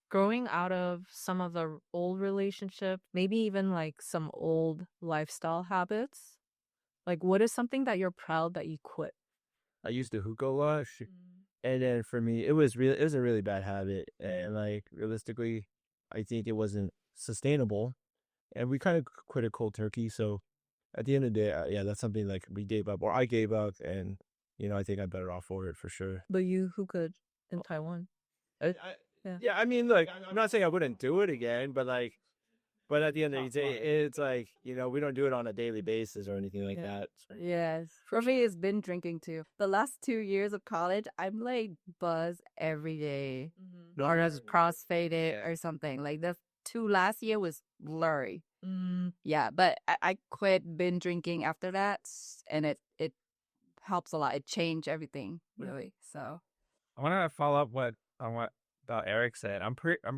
growing out of some of the old relationship, maybe even like some old lifestyle habits, like what is something that you're proud that you quit? I used to hookah a lot, and then for me, it was a really bad habit, and like realistically, I think it wasn't sustainable, and we kind of quit it cold turkey. So at the end of the day, yeah, that's something like we gave up, or I gave up, and I think I'm better off for it for sure. But you who could in Taiwan. I, Yeah. yeah, I mean, look, I'm not saying I wouldn't do it again, but like, but at the end of the day, it's like we don't do it on a daily basis or anything like Yeah. that. Yes. For me, it's been drinking too. The last 2 years of college, I'm like buzz every day. Or just crossfaded or something. Like the two last year was blurry. Yeah, but I quit binge drinking after that, and it helps a lot. It changed everything really. So I want to follow up on what about Eric said. I'm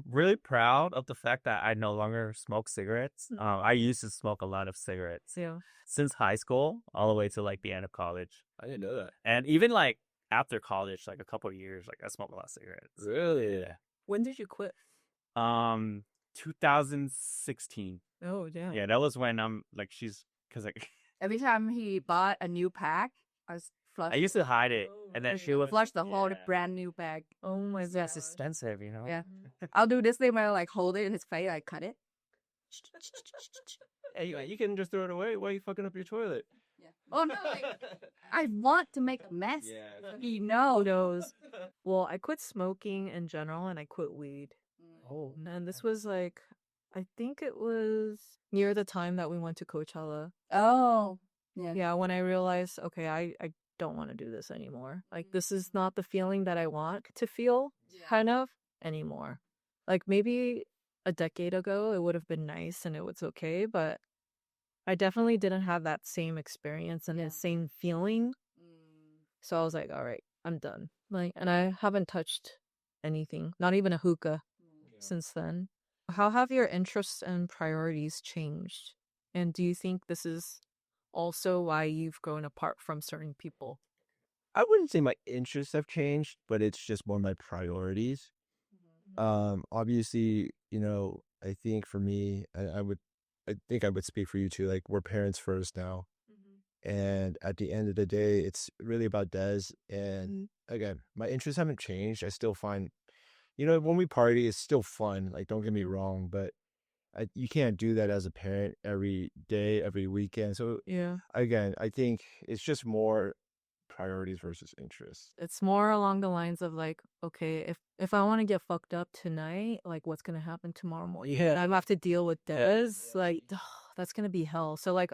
really proud of the fact that I no longer smoke cigarettes. I used to smoke a lot of cigarettes Yeah. since high school all the way to like the end of college, I didn't know that. and even like after college, like a couple of years, like I smoked a lot of cigarettes. Really? When did you quit? 2016. Oh, damn. Yeah, that was when I'm like because like every time he bought a new pack, I was flush. I used to hide it, and then she would flush the whole brand new bag. Oh my god. That's expensive, you know. Yeah. I'll do this thing where I like hold it in his face, I cut it. Hey, you can just throw it away. Why are you fucking up your toilet? Yeah. Oh no, like, I want to make a mess. Yeah. He knows. Well, I quit smoking in general and I quit weed. Oh, And this was like, I think it was near the time that we went to Coachella. Oh. Yeah. Yeah, when I realized, okay, I don't want to do this anymore. Like, this is not the feeling that I want to feel, kind of, anymore. Like, maybe a decade ago, it would have been nice and it was okay, but I definitely didn't have that same experience and the same feeling. So I was like, all right, I'm done. Like, and I haven't touched anything, not even a hookah since then. How have your interests and priorities changed? And do you think this is also why you've grown apart from certain people? I wouldn't say my interests have changed, but it's just more my priorities. Obviously, I think for me, I think I would speak for you too. Like we're parents first now, and at the end of the day, it's really about Des. And again, my interests haven't changed. I still find, when we party, it's still fun. Like don't get me wrong, but you can't do that as a parent every day, every weekend. So Yeah. again, I think it's just more priorities versus interests. It's more along the lines of like, okay, if I want to get fucked up tonight, like what's gonna happen tomorrow morning? Yeah. And I have to deal with this. Like that's gonna be hell. So like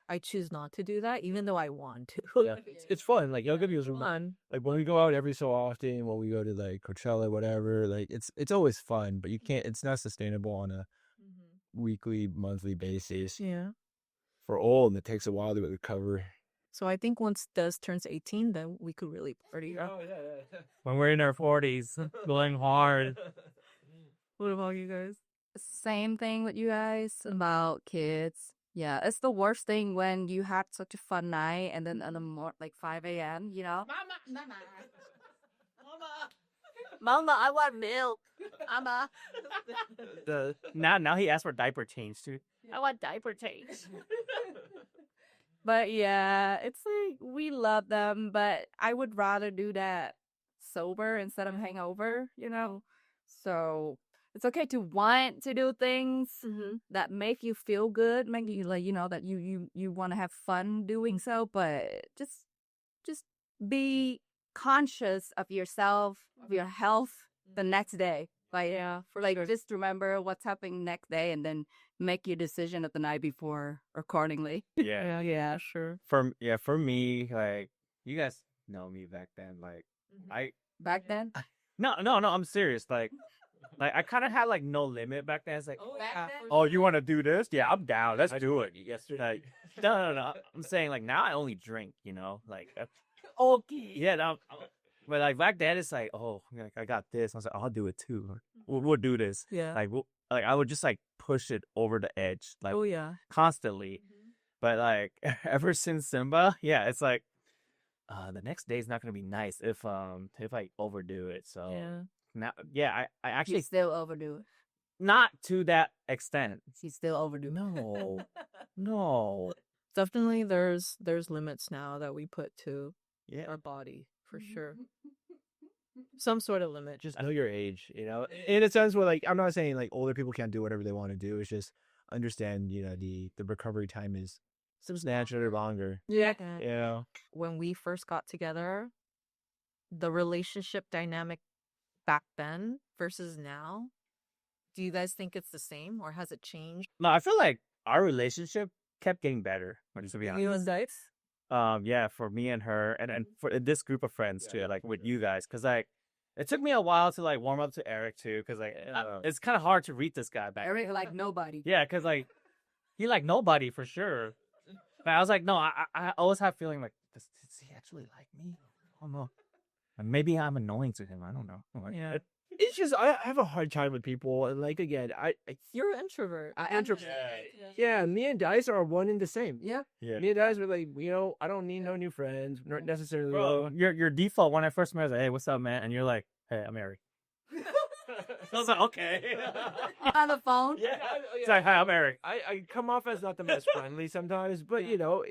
I choose not to do that, even though I want to. Yeah, it's fun. Like, I'll give you some Fun. like when we go out every so often, when we go to like Coachella, whatever, like it's always fun, but it's not sustainable on a weekly, monthly basis. Yeah. For old, and it takes a while to recover. So I think once Des turns 18, then we could really party. Yeah. when we're in our 40s, going hard. What about you guys? Same thing with you guys about kids. Yeah, it's the worst thing when you had such a fun night and then in the like 5 a.m., Mama, I want milk. Mama. Now he asked for diaper change too. I want diaper change. But yeah, it's like we love them, but I would rather do that sober instead of hangover, So it's okay to want to do things that make you feel good, make you like, that you want to have fun doing so, but just be conscious of yourself, of your health the next day. Like, just remember what's happening next day and then make your decision of the night before accordingly. Yeah, sure. For me, like you guys know me back then. Like Back then? no, I'm serious. Like I kind of had like no limit back then. It's like, Back oh, you want to do this? Yeah, I'm down. Let's do it. Yesterday, like, no. I'm saying like now I only drink. Like okay. yeah. Now, but like back then it's like, oh, like I got this. I was like, I'll do it too. We'll do this. Yeah. Like I would just like push it over the edge, like Oh yeah. constantly. But like ever since Simba, yeah, it's like the next day is not gonna be nice if I overdo it. So Yeah. now, yeah, I You actually still overdo it. not to that extent. She still overdo it. No, no. Definitely there's limits now that we put to Yeah. our body for sure. Some sort of limit. Just know your age, you know, in a sense where like I'm not saying like older people can't do whatever they want to do. It's just understand, you know, the recovery time is substantially longer. Yeah. You know, When we first got together, the relationship dynamic back then versus now, do you guys think it's the same or has it changed? No, I feel like our relationship kept getting better. To be honest. You and Dice? Yeah, for me and her, and for this group of friends too, like with you guys, because like it took me a while to like warm up to Eric too, because like it's kind of hard to read this guy back. Eric like nobody. Yeah, because like he like nobody for sure. But I was like, no, I always have feeling like, does he actually like me? I don't know. And maybe I'm annoying to him. I don't know. Like, Yeah. it's just I have a hard time with people, and like again, You're an introvert. yeah, me and Dice are one and the same. Yeah. Yeah. Me and Dice were like, you know, I don't need no new friends, not necessarily. Bro, your default when I first met, I was like, hey, what's up, man? And you're like, hey, I'm Eric. I was like, okay. On the phone. Yeah. It's like, hi, I'm Eric. I come off as not the most friendly sometimes, but you know,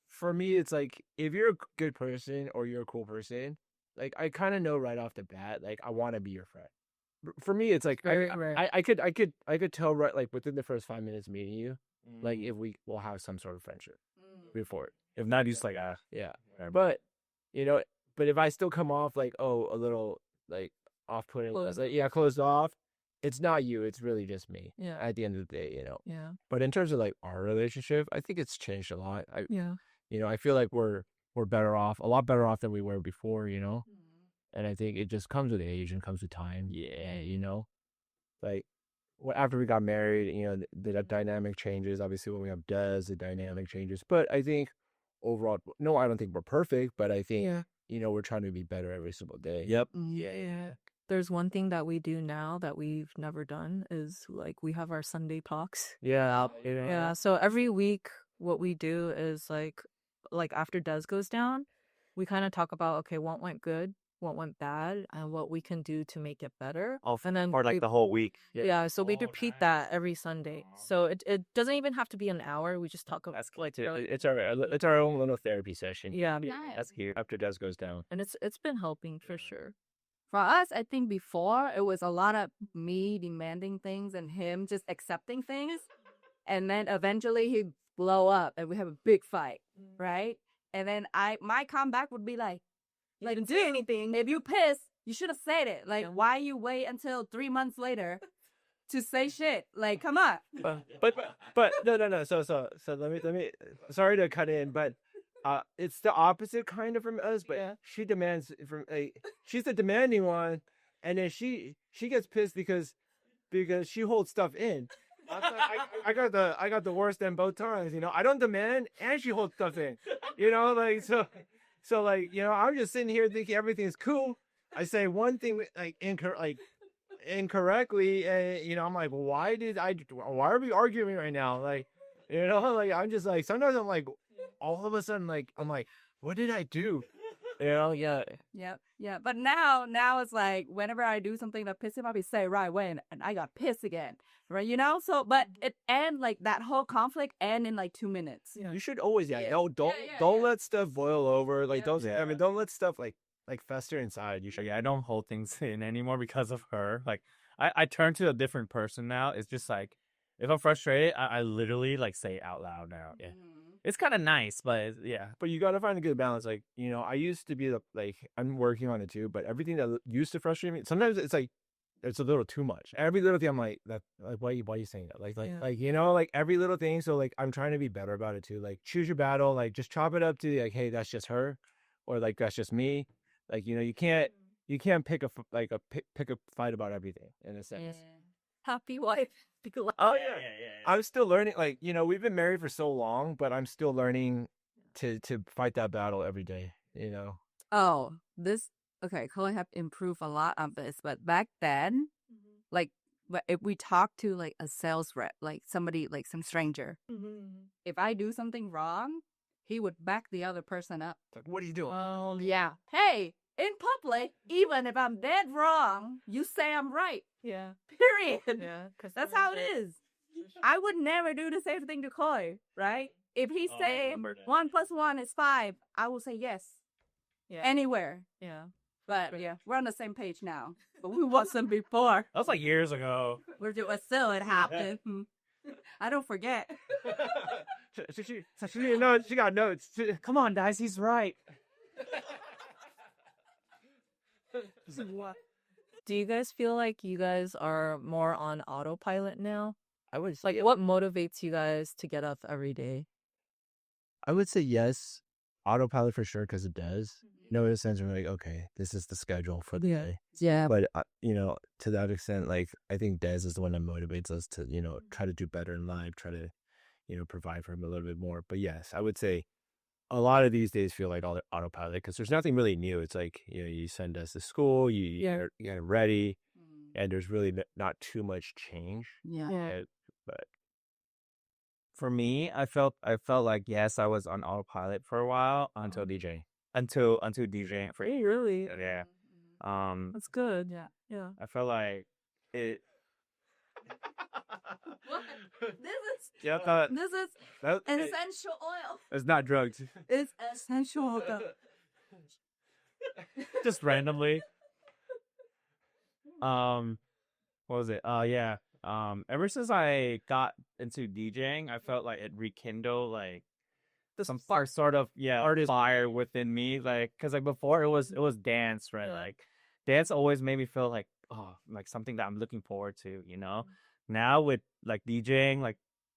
for me, it's like if you're a good person or you're a cool person, like I kind of know right off the bat, like I want to be your friend. For me, it's like Very rare. I could tell right like within the first 5 minutes meeting you, like if we will have some sort of friendship before it. If not, you just like, Yeah, whatever. but you know, but if I still come off like a little like off-putting, Closed. like closed off, it's not you. It's really just me. Yeah. At the end of the day, you know. Yeah. But in terms of like our relationship, I think it's changed a lot. Yeah. You know, I feel like we're better off, a lot better off than we were before. You know, and I think it just comes with age and comes with time. Yeah, you know, like after we got married, you know, the dynamic changes. Obviously, when we have Des, the dynamic changes. But I think overall, no, I don't think we're perfect. But I think you know we're trying to be better every single day. Yep. Yeah. There's one thing that we do now that we've never done is like we have our Sunday talks. Yeah. Yeah. So every week, what we do is like after Des goes down, we kind of talk about, okay, what went good, what went bad, and what we can do to make it better. And then for like the whole week. Yeah, so we repeat that every Sunday. So it doesn't even have to be an hour. We just talk about It's our own little therapy session. yeah, That's cute. After Des goes down. and it's been helping for sure. For us, I think before it was a lot of me demanding things and him just accepting things. And then eventually he'd blow up and we have a big fight, right? And then my comeback would be like, Didn't do anything. if you pissed, you should have said it. Like, why you wait until 3 months later to say shit? Like, come on. But no. So let me. Sorry to cut in, but it's the opposite kind of from us. But she demands from she's the demanding one, and then she gets pissed because she holds stuff in. I got the worst in both times. You know, I don't demand, and she holds stuff in. You know, like so like you know, I'm just sitting here thinking everything's cool. I say one thing like incorrectly, and you know, I'm like, why are we arguing right now? Like, you know, like I'm just like sometimes I'm like, all of a sudden, like I'm like, what did I do? You know, yeah. Yeah. But now it's like whenever I do something that pisses him off, he say right away, and I got pissed again, right? You know. So, but it end like that whole conflict end in like 2 minutes. Yeah. You should always don't let stuff boil over. Like don't let stuff like fester inside. You should. Yeah, I don't hold things in anymore because of her. Like I turn to a different person now. It's just like if I'm frustrated, I literally like say it out loud now. Yeah. It's kind of nice, but yeah. But you got to find a good balance. Like, you know, I used to be I'm working on it too, but everything that used to frustrate me, sometimes it's like, it's a little too much. Every little thing I'm like, why are you saying that? Like, you know, like every little thing. So like, I'm trying to be better about it too. Like choose your battle, like just chop it up to like, hey, that's just her. Or like, that's just me. Like, you know, you can't pick a fight about everything in a sense. Yeah. Happy wife. Oh yeah. I'm still learning. Like, you know, we've been married for so long, but I'm still learning to fight that battle every day. You know. Oh, Chloe have improved a lot on this, but back then, like, if we talk to like a sales rep, like somebody, like some stranger, if I do something wrong, he would back the other person up. It's like, what are you doing? Oh yeah. Hey, in public, even if I'm dead wrong, you say I'm right. Yeah. Period. Yeah. That's how it is. I would never do the same thing to Koi, right? If he say 1 + 1 is 5, I will say yes. Yeah. Anywhere. Yeah. But yeah, we're on the same page now. But we wasn't before. That was like years ago. We're doing still it happened. I don't forget. She got notes. Come on, guys, he's right. Do you guys feel like you guys are more on autopilot now? I would Like, what motivates you guys to get up every day? I would say yes, autopilot for sure, because it does. In a sense, we're like, okay, this is the schedule for the day. Yeah. But to that extent, like I think Des is the one that motivates us to try to do better in life, try to provide for him a little bit more. But yes, I would say a lot of these days feel like autopilot because there's nothing really new. It's like you send us to school, you get it ready, and there's really not too much change. Yeah. But For me, I felt like yes, I was on autopilot for a while until DJing. Until DJing for Hey, really? yeah. That's good. Yeah. Yeah. I felt like it. What? Yeah, This is that essential oil. it's not drugs. It's essential oil. Just randomly. What was it? Yeah. Ever since I got into DJing, I felt like it rekindled like some sort of artist fire within me. Like, cause like before it was dance, right? Like, dance always made me feel like like something that I'm looking forward to. Now with like DJing, like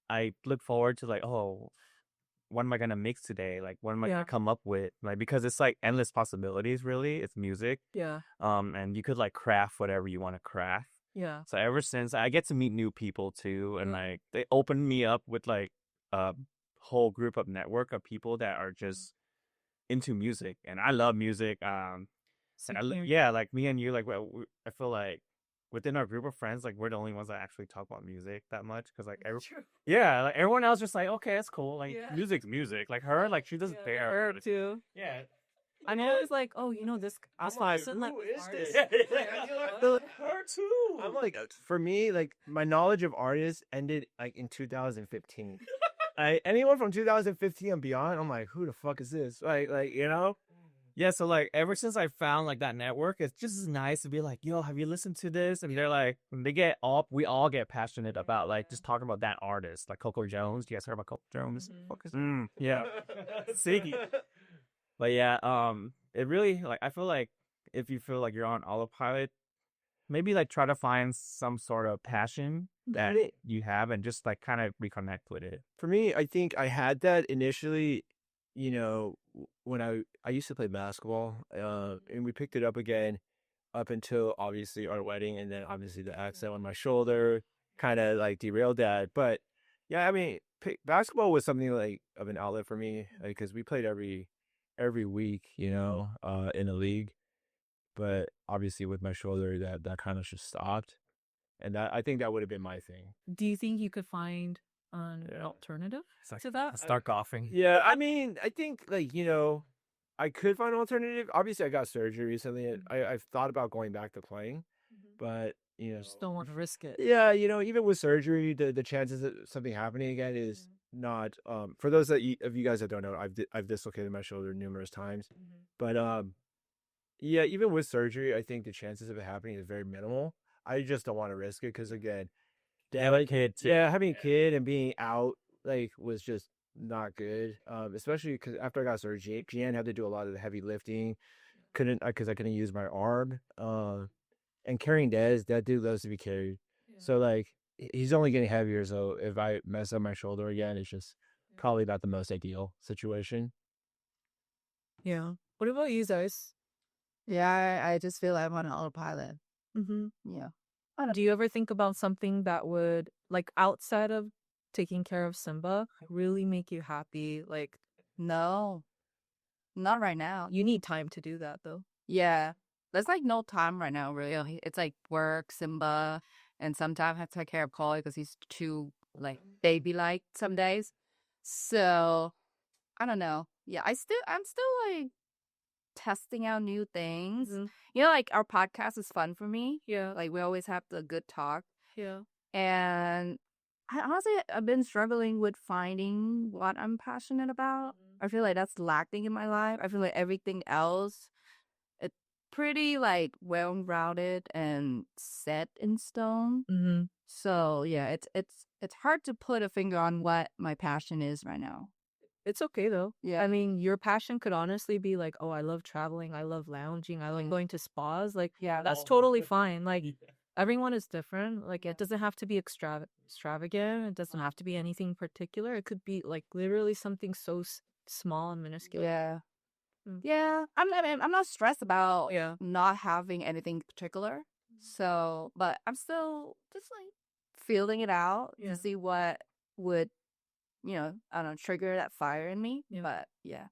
I look forward to like what am I gonna mix today? Like, what am I gonna come up with? Like, because it's like endless possibilities. Really, it's music. Yeah. And you could like craft whatever you want to craft. Yeah. So ever since I get to meet new people too, and like they open me up with like a whole group of network of people that are just into music, and I love music. And like me and you, like I feel like within our group of friends, like we're the only ones that actually talk about music that much, because like like everyone else just like okay, it's cool, like music's music. Like her, like she does Her too. Yeah. I'm always like, oh, this. I'm like, who is this? Her too. I'm like, for me, like my knowledge of artists ended like in 2015. Anyone from 2015 and beyond, I'm like, who the fuck is this? Like Yeah, so like ever since I found like that network, it's just nice to be like, yo, have you listened to this? And they're like, we all get passionate about like just talking about that artist, like Coco Jones. Do you guys heard about Coco Jones? Yeah, Siggy. But yeah, it really like I feel like if you feel like you're on autopilot, maybe like try to find some sort of passion that you have and just like kind of reconnect with it. For me, I think I had that initially, when I used to play basketball, and we picked it up again up until obviously our wedding, and then obviously the accident on my shoulder kind of like derailed that. But yeah, I mean, basketball was something like of an outlet for me because we played every week, in a league. But obviously with my shoulder, that kind of just stopped, and I think that would have been my thing. Do you think you could find an alternative to that? Start golfing. Yeah, I mean, I think like I could find an alternative. Obviously, I got surgery recently, and I've thought about going back to playing, but Just don't want to risk it. yeah, even with surgery, the chances of something happening again is not. For those of you guys that don't know, I've dislocated my shoulder numerous times, but yeah, even with surgery, I think the chances of it happening is very minimal. I just don't want to risk it because again, having a kid too. Yeah, having a kid and being out like was just not good. Especially because after I got surgery, Jan had to do a lot of the heavy lifting. Because I couldn't use my arm. And carrying Dez, that dude loves to be carried. So like he's only getting heavier. So if I mess up my shoulder again, it's just probably not the most ideal situation. Yeah. What about you guys? Yeah, I just feel I'm on autopilot. Mm-hmm. Yeah. Do you ever think about something that would, like, outside of taking care of Simba, really make you happy? Like, No, not right now. you need time to do that, though. Yeah, there's like no time right now, really. It's like work, Simba, and sometimes I have to take care of Collie because he's too like baby-like some days. So I don't know. Yeah, I'm still like testing out new things. Mhm. You know, like our podcast is fun for me. Yeah. Like we always have the good talk. Yeah. And I've been struggling with finding what I'm passionate about. I feel like that's lacking in my life. I feel like everything else, it's pretty like well-rounded and set in stone. Mm-hmm. So yeah, it's hard to put a finger on what my passion is right now. It's okay though. Yeah. I mean, your passion could honestly be like, oh, I love traveling, I love lounging, I like going to spas. Like, Yeah, that's totally fine. Like, everyone is different. Like, it doesn't have to be extravagant. It doesn't have to be anything particular. It could be like literally something so small and minuscule. Yeah. Mm. Yeah. I'm not stressed about Yeah. not having anything particular. So, but I'm still just like feeling it out Yeah. to see what would, I don't know, trigger that fire in me. Yeah. But yeah.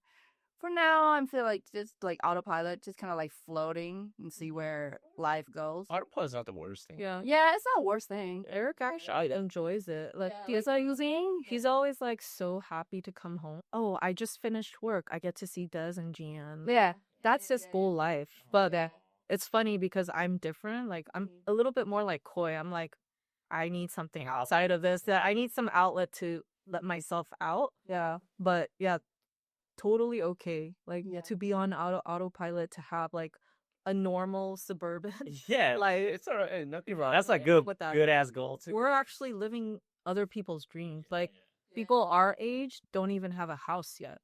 For now, I feel like just like autopilot, just kind of like floating and see where life goes. Autopilot's not the worst thing. Yeah. Yeah, it's not the worst thing. Eric actually enjoys it. Like, Yeah, he's always like so happy to come home. Oh, I just finished work. I get to see Des and Gian. Yeah. That's his whole life. But it's funny because I'm different. Like, I'm a little bit more like coy. I'm like, I need something outside of this. That I need some outlet to let myself out. Yeah. But yeah, totally okay. Like, to be on autopilot, to have like a normal suburban. Yeah, Like, it's all right. Nothing wrong. That's a with that. good ass goal too. We're actually living other people's dreams. Like, people our age don't even have a house yet.